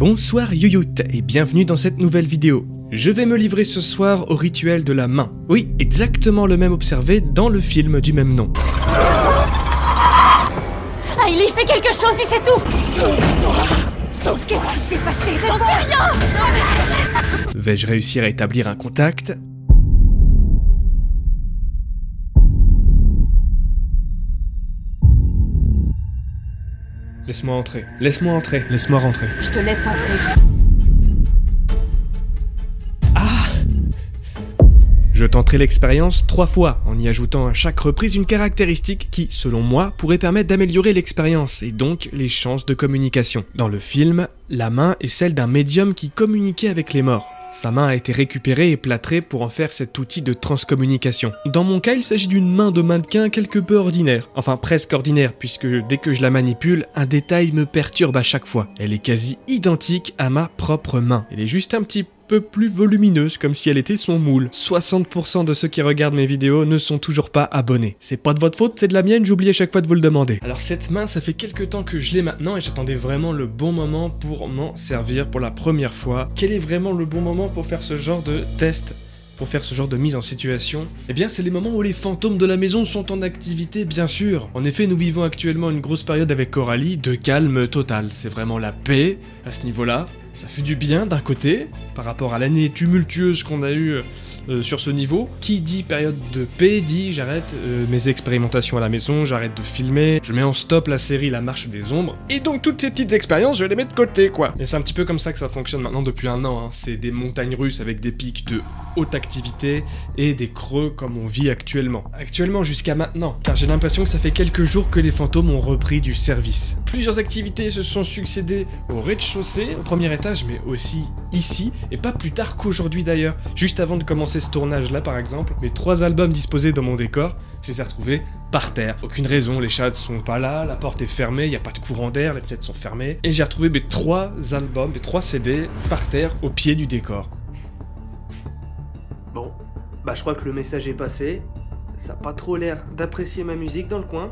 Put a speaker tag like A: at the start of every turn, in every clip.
A: Bonsoir Yoyout et bienvenue dans cette nouvelle vidéo. Je vais me livrer ce soir au rituel de la main. Oui, exactement le même observé dans le film du même nom.
B: Ah, il y fait quelque chose et c'est tout.
C: Sauve-toi. Sauve, qu'est-ce qui s'est passé?
B: J'en sais rien.
A: Vais-je réussir à établir un contact? Laisse-moi entrer, laisse-moi entrer, laisse-moi rentrer.
B: Je te laisse entrer.
A: Je tenterai l'expérience 3 fois, en y ajoutant à chaque reprise une caractéristique qui, selon moi, pourrait permettre d'améliorer l'expérience et donc les chances de communication. Dans le film, la main est celle d'un médium qui communiquait avec les morts. Sa main a été récupérée et plâtrée pour en faire cet outil de transcommunication. Dans mon cas, il s'agit d'une main de mannequin quelque peu ordinaire. Enfin, presque ordinaire, puisque dès que je la manipule, un détail me perturbe à chaque fois. Elle est quasi identique à ma propre main. Elle est juste un petit peu plus volumineuse, comme si elle était son moule. 60% de ceux qui regardent mes vidéos ne sont toujours pas abonnés. C'est pas de votre faute, c'est de la mienne, j'oublie à chaque fois de vous le demander. Alors cette main, ça fait quelques temps que je l'ai maintenant et j'attendais vraiment le bon moment pour m'en servir pour la première fois. Quel est vraiment le bon moment pour faire ce genre de test ? Pour faire ce genre de mise en situation, eh bien c'est les moments où les fantômes de la maison sont en activité, bien sûr. En effet, nous vivons actuellement une grosse période avec Coralie de calme total. C'est vraiment la paix à ce niveau-là. Ça fait du bien d'un côté, par rapport à l'année tumultueuse qu'on a eue sur ce niveau. Qui dit période de paix dit j'arrête mes expérimentations à la maison, j'arrête de filmer, je mets en stop la série La Marche des Ombres. Et donc toutes ces petites expériences, je les mets de côté quoi. Et c'est un petit peu comme ça que ça fonctionne maintenant depuis un an. Hein. C'est des montagnes russes avec des pics de haute activité et des creux comme on vit actuellement. Actuellement jusqu'à maintenant, car j'ai l'impression que ça fait quelques jours que les fantômes ont repris du service. Plusieurs activités se sont succédées au rez-de-chaussée, au premier étage, mais aussi ici, et pas plus tard qu'aujourd'hui d'ailleurs. Juste avant de commencer ce tournage là par exemple, mes 3 albums disposés dans mon décor, je les ai retrouvés par terre. Aucune raison, les chats sont pas là, la porte est fermée, il n'y a pas de courant d'air, les fenêtres sont fermées, et j'ai retrouvé mes 3 albums, mes 3 CD par terre au pied du décor. Bon, bah je crois que le message est passé, ça a pas trop l'air d'apprécier ma musique dans le coin.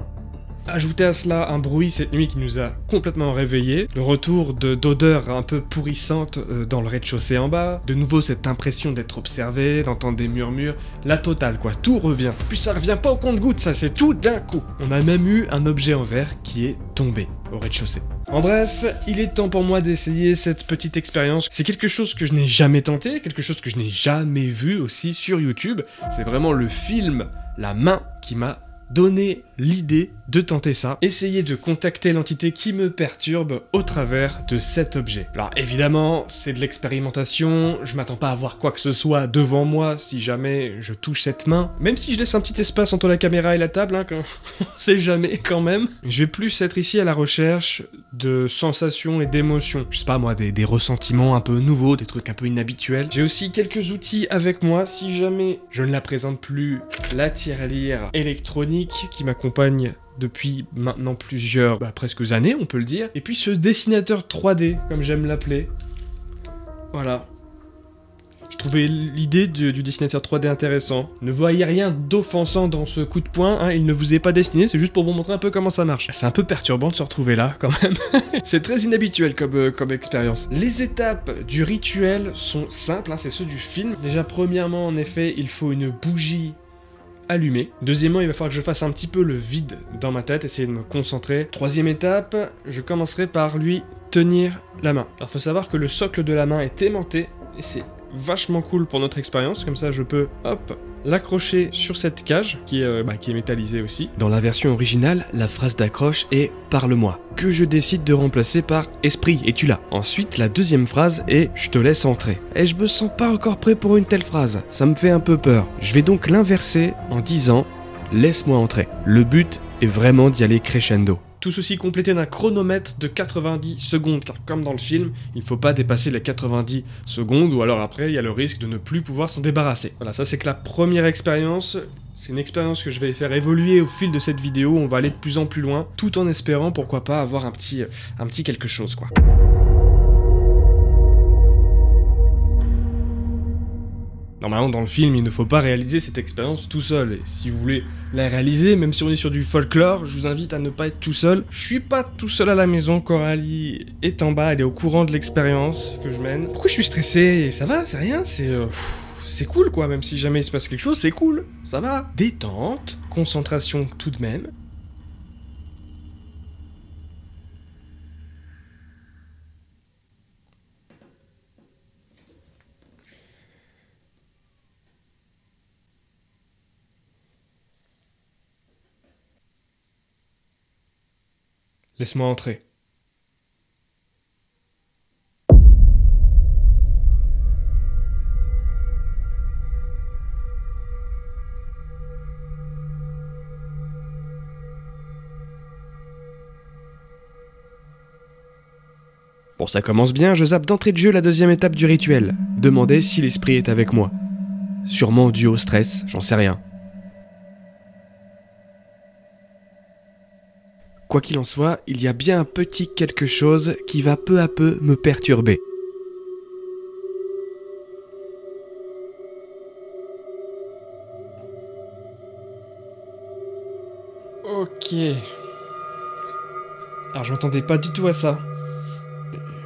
A: Ajoutez à cela un bruit cette nuit qui nous a complètement réveillés, le retour d'odeurs un peu pourrissantes dans le rez-de-chaussée en bas, de nouveau cette impression d'être observé, d'entendre des murmures, la totale quoi, tout revient. Puis ça revient pas au compte-gouttes, ça c'est tout d'un coup. On a même eu un objet en verre qui est tombé au rez-de-chaussée. En bref, il est temps pour moi d'essayer cette petite expérience. C'est quelque chose que je n'ai jamais tenté, quelque chose que je n'ai jamais vu aussi sur YouTube. C'est vraiment le film La Main qui m'a donné l'idée de tenter ça, essayer de contacter l'entité qui me perturbe au travers de cet objet. Alors évidemment, c'est de l'expérimentation, je m'attends pas à voir quoi que ce soit devant moi si jamais je touche cette main, même si je laisse un petit espace entre la caméra et la table, hein, on sait jamais quand même. Je vais plus être ici à la recherche de sensations et d'émotions, je sais pas moi, des ressentiments un peu nouveaux, des trucs un peu inhabituels. J'ai aussi quelques outils avec moi si jamais je ne la présente plus, la tirelire électronique qui m'accompagne depuis maintenant plusieurs, presque années on peut le dire, et puis ce dessinateur 3D comme j'aime l'appeler. Voilà. Je trouvais l'idée du dessinateur 3D intéressant. Ne voyez rien d'offensant dans ce coup de poing, hein, il ne vous est pas destiné, c'est juste pour vous montrer un peu comment ça marche. C'est un peu perturbant de se retrouver là quand même. C'est très inhabituel comme expérience. Les étapes du rituel sont simples, hein, c'est ceux du film. Déjà premièrement en effet, il faut une bougie allumé. Deuxièmement, il va falloir que je fasse un petit peu le vide dans ma tête, essayer de me concentrer. Troisième étape, je commencerai par lui tenir la main. Alors faut savoir que le socle de la main est aimanté, et c'est vachement cool pour notre expérience, comme ça je peux, hop, l'accrocher sur cette cage, qui est métallisée aussi. Dans la version originale, la phrase d'accroche est « Parle-moi », que je décide de remplacer par « Esprit, es-tu là ?» Ensuite, la deuxième phrase est « Je te laisse entrer ». Et je me sens pas encore prêt pour une telle phrase, ça me fait un peu peur. Je vais donc l'inverser en disant « Laisse-moi entrer ». Le but est vraiment d'y aller crescendo. Tout ceci complété d'un chronomètre de 90 secondes, car comme dans le film, il ne faut pas dépasser les 90 secondes, ou alors après, il y a le risque de ne plus pouvoir s'en débarrasser. Voilà, ça c'est que la première expérience. C'est une expérience que je vais faire évoluer au fil de cette vidéo, on va aller de plus en plus loin, tout en espérant, pourquoi pas, avoir un petit quelque chose, quoi. Normalement, dans le film, il ne faut pas réaliser cette expérience tout seul. Et si vous voulez la réaliser, même si on est sur du folklore, je vous invite à ne pas être tout seul. Je suis pas tout seul à la maison, Coralie est en bas, elle est au courant de l'expérience que je mène. Pourquoi je suis stressé? Ça va, c'est rien, c'est cool quoi, même si jamais il se passe quelque chose, c'est cool, ça va. Détente, concentration tout de même. Laisse-moi entrer. Bon, ça commence bien, je zappe d'entrée de jeu la deuxième étape du rituel. Demander si l'esprit est avec moi. Sûrement dû au stress, j'en sais rien. Quoi qu'il en soit, il y a bien un petit quelque chose qui va peu à peu me perturber. Ok. Alors je m'attendais pas du tout à ça.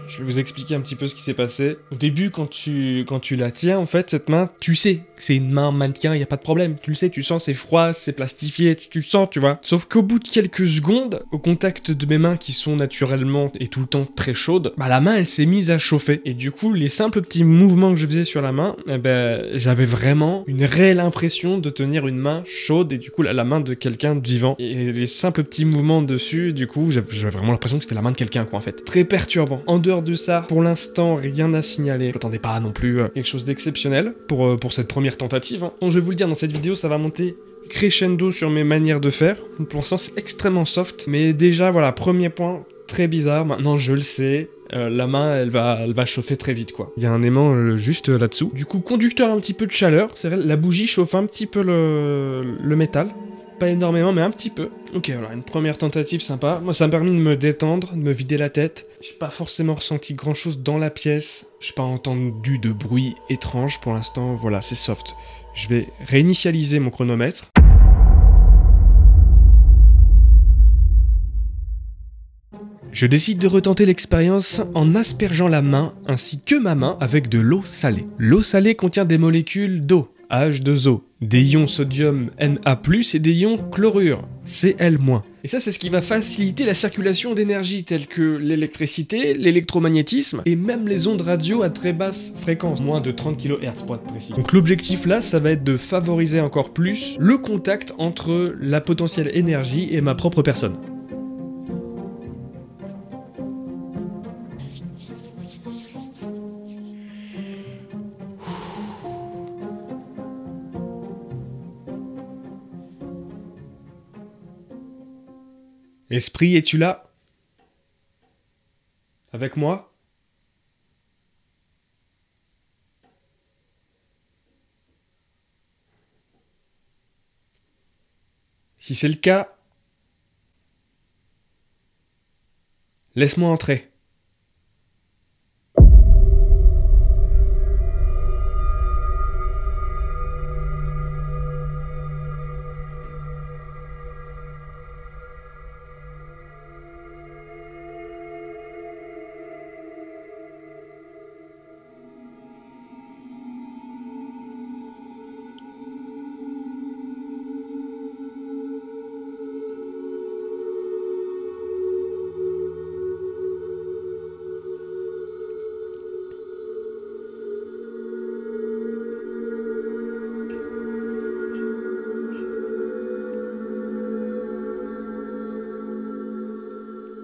A: Je vais vous expliquer un petit peu ce qui s'est passé. Au début, quand tu la tiens, en fait, cette main, tu sais que c'est une main mannequin, y a pas de problème. Tu le sais, tu sens, c'est froid, c'est plastifié, tu le sens, tu vois. Sauf qu'au bout de quelques secondes, au contact de mes mains qui sont naturellement et tout le temps très chaudes, bah la main, elle s'est mise à chauffer. Et du coup, les simples petits mouvements que je faisais sur la main, eh ben, j'avais vraiment une réelle impression de tenir une main chaude et du coup, la main de quelqu'un de vivant. Et les simples petits mouvements dessus, du coup, j'avais vraiment l'impression que c'était la main de quelqu'un, quoi, en fait. Très perturbant. En dehors de ça, pour l'instant, rien à signaler. Je m'attendais pas non plus quelque chose d'exceptionnel pour cette première tentative. Hein. Donc je vais vous le dire, dans cette vidéo, ça va monter crescendo sur mes manières de faire. Pour l'instant, c'est extrêmement soft. Mais déjà, voilà, premier point, très bizarre. Maintenant, je le sais. La main, elle va chauffer très vite, quoi. Il y a un aimant juste là-dessous. Du coup, conducteur un petit peu de chaleur. C'est vrai, la bougie chauffe un petit peu le métal. Pas énormément, mais un petit peu. Ok, voilà, une première tentative sympa. Moi, ça m'a permis de me détendre, de me vider la tête. J'ai pas forcément ressenti grand-chose dans la pièce. J'ai pas entendu de bruit étrange pour l'instant. Voilà, c'est soft. Je vais réinitialiser mon chronomètre. Je décide de retenter l'expérience en aspergeant la main ainsi que ma main avec de l'eau salée. L'eau salée contient des molécules d'eau, H2O, des ions sodium Na+, et des ions chlorure, Cl-. Et ça, c'est ce qui va faciliter la circulation d'énergie telles que l'électricité, l'électromagnétisme et même les ondes radio à très basse fréquence, moins de 30 kHz pour être précis. Donc l'objectif là, ça va être de favoriser encore plus le contact entre la potentielle énergie et ma propre personne. Esprit, es-tu là? Avec moi? Si c'est le cas, laisse-moi entrer.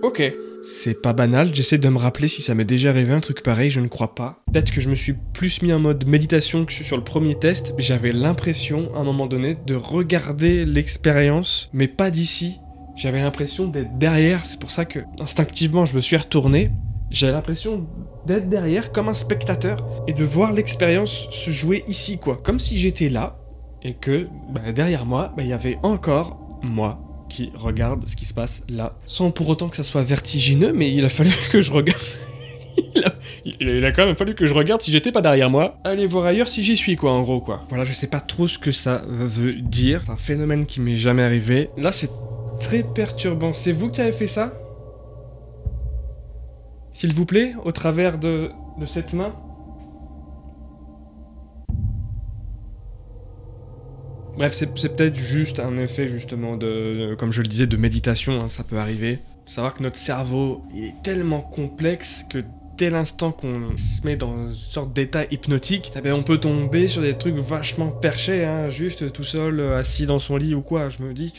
A: Ok. C'est pas banal, j'essaie de me rappeler si ça m'est déjà arrivé un truc pareil, je ne crois pas. Peut-être que je me suis plus mis en mode méditation que sur le premier test, mais j'avais l'impression, à un moment donné, de regarder l'expérience, mais pas d'ici. J'avais l'impression d'être derrière, c'est pour ça que, instinctivement, je me suis retourné. J'avais l'impression d'être derrière, comme un spectateur, et de voir l'expérience se jouer ici, quoi. Comme si j'étais là, et que, derrière moi, il y avait encore moi qui regarde ce qui se passe là, sans pour autant que ça soit vertigineux, mais il a fallu que je regarde. Il a quand même fallu que je regarde si j'étais pas derrière moi. Allez voir ailleurs si j'y suis, quoi, en gros, quoi. Voilà, je sais pas trop ce que ça veut dire. C'est un phénomène qui m'est jamais arrivé. Là, c'est très perturbant. C'est vous qui avez fait ça? S'il vous plaît, au travers de cette main. Bref, c'est peut-être juste un effet, justement, comme je le disais, de méditation, hein, ça peut arriver. Faut savoir que notre cerveau, il est tellement complexe que dès l'instant qu'on se met dans une sorte d'état hypnotique, eh ben on peut tomber sur des trucs vachement perchés, hein, juste tout seul, assis dans son lit ou quoi. Je me dis que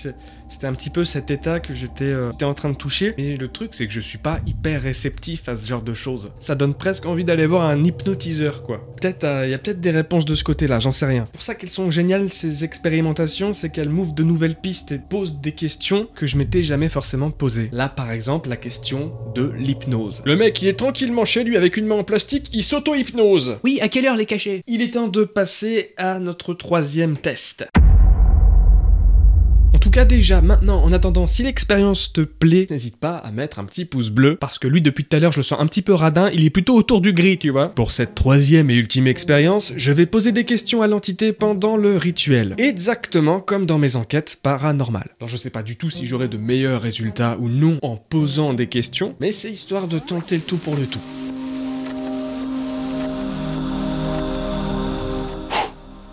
A: c'était un petit peu cet état que j'étais en train de toucher. Et le truc, c'est que je suis pas hyper réceptif à ce genre de choses. Ça donne presque envie d'aller voir un hypnotiseur, quoi. Peut-être, il y a peut-être des réponses de ce côté-là, j'en sais rien. Pour ça qu'elles sont géniales, ces expérimentations, c'est qu'elles m'ouvrent de nouvelles pistes et posent des questions que je m'étais jamais forcément posées. Là, par exemple, la question de l'hypnose. Le mec, il est tranquillement chez lui avec une main en plastique, il s'auto-hypnose.
D: Oui, à quelle heure les cachets?
A: Il est temps de passer à notre troisième test. En tout cas, déjà, maintenant, en attendant, si l'expérience te plaît, n'hésite pas à mettre un petit pouce bleu, parce que lui, depuis tout à l'heure, je le sens un petit peu radin, il est plutôt autour du gris, tu vois. Pour cette troisième et ultime expérience, je vais poser des questions à l'entité pendant le rituel. Exactement comme dans mes enquêtes paranormales. Alors, je sais pas du tout si j'aurai de meilleurs résultats ou non en posant des questions, mais c'est histoire de tenter le tout pour le tout.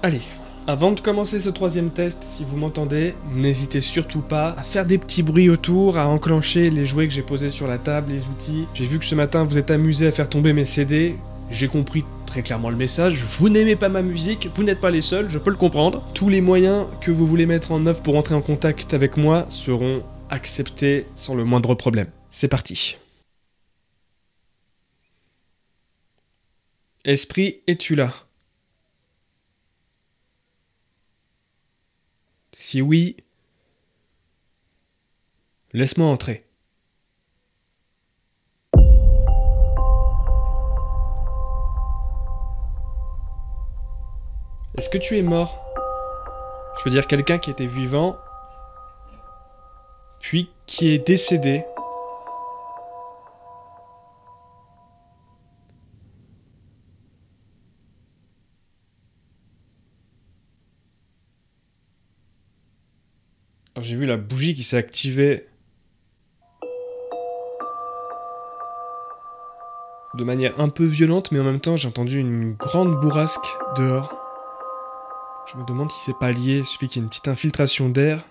A: Allez. Avant de commencer ce troisième test, si vous m'entendez, n'hésitez surtout pas à faire des petits bruits autour, à enclencher les jouets que j'ai posés sur la table, les outils. J'ai vu que ce matin vous êtes amusé à faire tomber mes CD, j'ai compris très clairement le message, vous n'aimez pas ma musique, vous n'êtes pas les seuls, je peux le comprendre. Tous les moyens que vous voulez mettre en œuvre pour entrer en contact avec moi seront acceptés sans le moindre problème. C'est parti. Esprit, es-tu là ? Si oui, laisse-moi entrer. Est-ce que tu es mort? Je veux dire quelqu'un qui était vivant, puis qui est décédé. Alors, j'ai vu la bougie qui s'est activée de manière un peu violente, mais en même temps j'ai entendu une grande bourrasque dehors. Je me demande si c'est pas lié, il suffit qu'il y ait une petite infiltration d'air.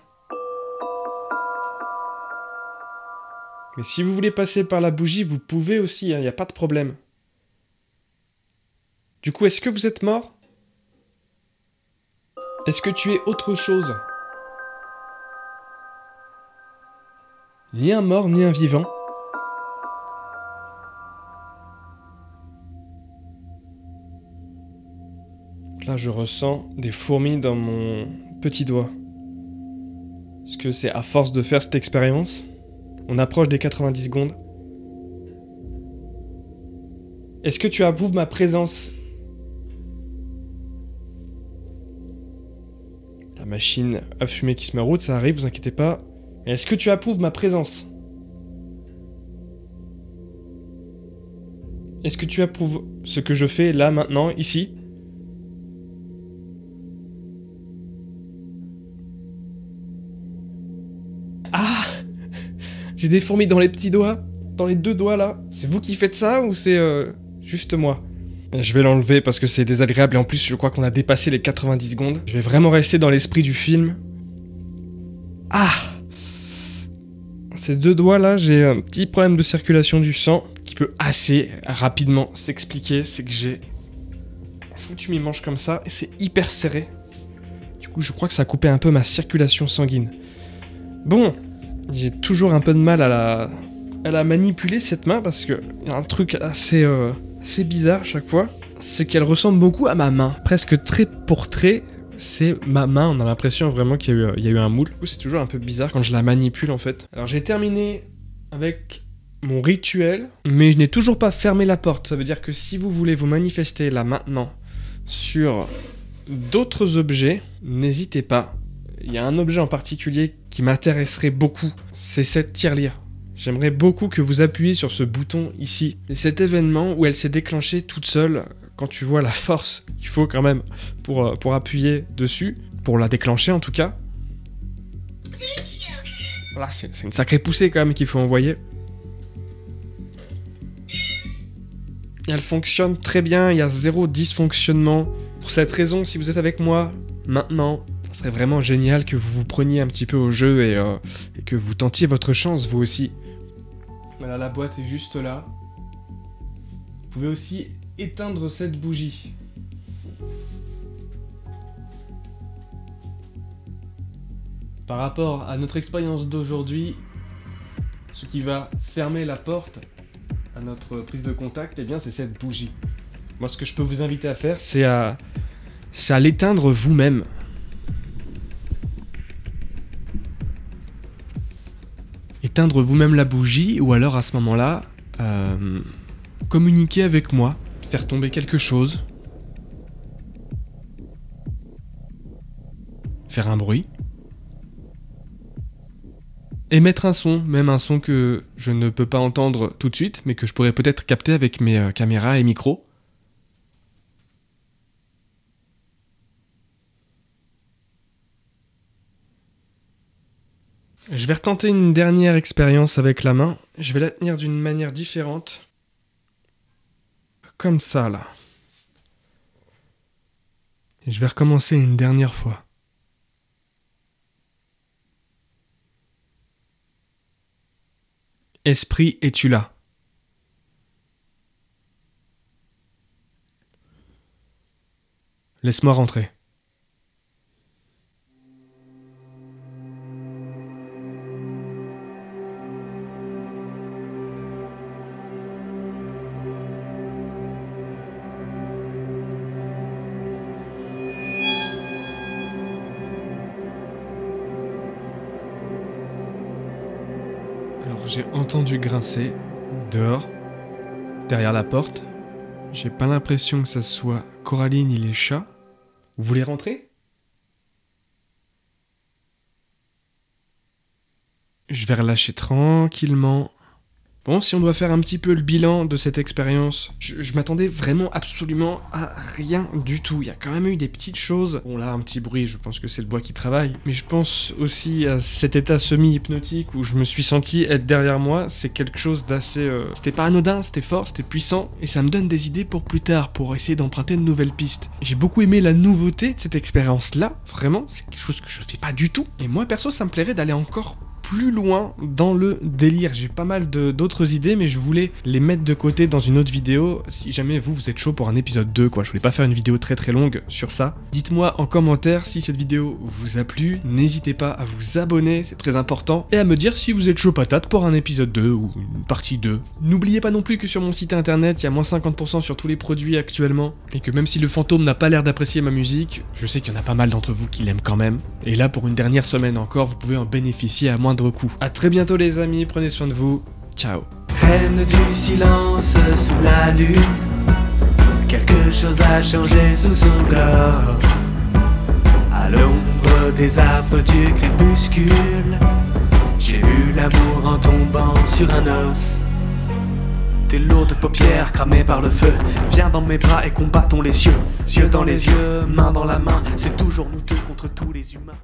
A: Mais si vous voulez passer par la bougie, vous pouvez aussi, il n'y a pas de problème. Du coup, est-ce que vous êtes mort? Est-ce que tu es autre chose? Ni un mort, ni un vivant. Là, je ressens des fourmis dans mon petit doigt. Est-ce que c'est à force de faire cette expérience? On approche des 90 secondes. Est-ce que tu approuves ma présence? La machine à fumer qui se met en route, ça arrive, vous inquiétez pas. Est-ce que tu approuves ma présence? Est-ce que tu approuves ce que je fais là, maintenant, ici? Ah! J'ai des fourmis dans les petits doigts, dans les deux doigts là. C'est vous qui faites ça ou c'est juste moi? Je vais l'enlever parce que c'est désagréable et en plus je crois qu'on a dépassé les 90 secondes. Je vais vraiment rester dans l'esprit du film. Ah! Ces deux doigts là, j'ai un petit problème de circulation du sang qui peut assez rapidement s'expliquer. C'est que j'ai foutu mes manches comme ça et c'est hyper serré. Du coup, je crois que ça a coupé un peu ma circulation sanguine. Bon, j'ai toujours un peu de mal à la manipuler cette main parce que y a un truc assez bizarre chaque fois. C'est qu'elle ressemble beaucoup à ma main, presque trait pour trait. C'est ma main, on a l'impression vraiment qu'il y a eu un moule. Du coup, c'est toujours un peu bizarre quand je la manipule en fait. Alors j'ai terminé avec mon rituel, mais je n'ai toujours pas fermé la porte. Ça veut dire que si vous voulez vous manifester là maintenant sur d'autres objets, n'hésitez pas. Il y a un objet en particulier qui m'intéresserait beaucoup, c'est cette tirelire. j'aimerais beaucoup que vous appuyiez sur ce bouton ici. Et cet événement où elle s'est déclenchée toute seule, quand tu vois la force qu'il faut quand même pour appuyer dessus, pour la déclencher en tout cas. Voilà, c'est une sacrée poussée quand même qu'il faut envoyer. Et elle fonctionne très bien, il y a 0 dysfonctionnement. Pour cette raison, si vous êtes avec moi maintenant, ça serait vraiment génial que vous vous preniez un petit peu au jeu et que vous tentiez votre chance vous aussi. Voilà, la boîte est juste là. Vous pouvez aussi éteindre cette bougie. Par rapport à notre expérience d'aujourd'hui, ce qui va fermer la porte à notre prise de contact, eh bien c'est cette bougie. Moi, ce que je peux vous inviter à faire, c'est à l'éteindre vous-même. Éteindre vous-même la bougie, ou alors à ce moment-là, communiquer avec moi, faire tomber quelque chose, faire un bruit, émettre un son, même un son que je ne peux pas entendre tout de suite, mais que je pourrais peut-être capter avec mes caméras et micros. Je vais retenter une dernière expérience avec la main. Je vais la tenir d'une manière différente. Comme ça, là. Et je vais recommencer une dernière fois. Esprit, es-tu là? Laisse-moi rentrer. Alors j'ai entendu grincer dehors, derrière la porte. J'ai pas l'impression que ça soit Coraline ni les chats. Vous voulez rentrer? Je vais relâcher tranquillement. Bon, si on doit faire un petit peu le bilan de cette expérience, je m'attendais vraiment absolument à rien du tout. Il y a quand même eu des petites choses. Bon là, un petit bruit, je pense que c'est le bois qui travaille. Mais je pense aussi à cet état semi-hypnotique où je me suis senti être derrière moi. C'est quelque chose d'assez... C'était pas anodin, c'était fort, c'était puissant. Et ça me donne des idées pour plus tard, pour essayer d'emprunter de nouvelles pistes. J'ai beaucoup aimé la nouveauté de cette expérience-là. Vraiment, c'est quelque chose que je fais pas du tout. Et moi, perso, ça me plairait d'aller encore plus loin dans le délire. J'ai pas mal d'autres idées, mais je voulais les mettre de côté dans une autre vidéo. Si jamais vous êtes chaud pour un épisode 2, quoi. Je voulais pas faire une vidéo très longue sur ça. Dites-moi en commentaire si cette vidéo vous a plu. N'hésitez pas à vous abonner, c'est très important. Et à me dire si vous êtes chaud patate pour un épisode 2 ou une partie 2. N'oubliez pas non plus que sur mon site internet, il y a moins 50% sur tous les produits actuellement. Et que même si le fantôme n'a pas l'air d'apprécier ma musique, je sais qu'il y en a pas mal d'entre vous qui l'aiment quand même. Et là, pour une dernière semaine encore, vous pouvez en bénéficier à moindre coût. A très bientôt les amis, prenez soin de vous. Ciao.
D: Reine du silence sous la lune, quelque chose a changé sous son gloss. À l'ombre des affres du crépuscule, j'ai vu l'amour en tombant sur un os. Tes lourdes paupières cramées par le feu, viens dans mes bras et combattons les cieux. Yeux dans les yeux, main dans la main, c'est toujours nous deux contre tous les humains.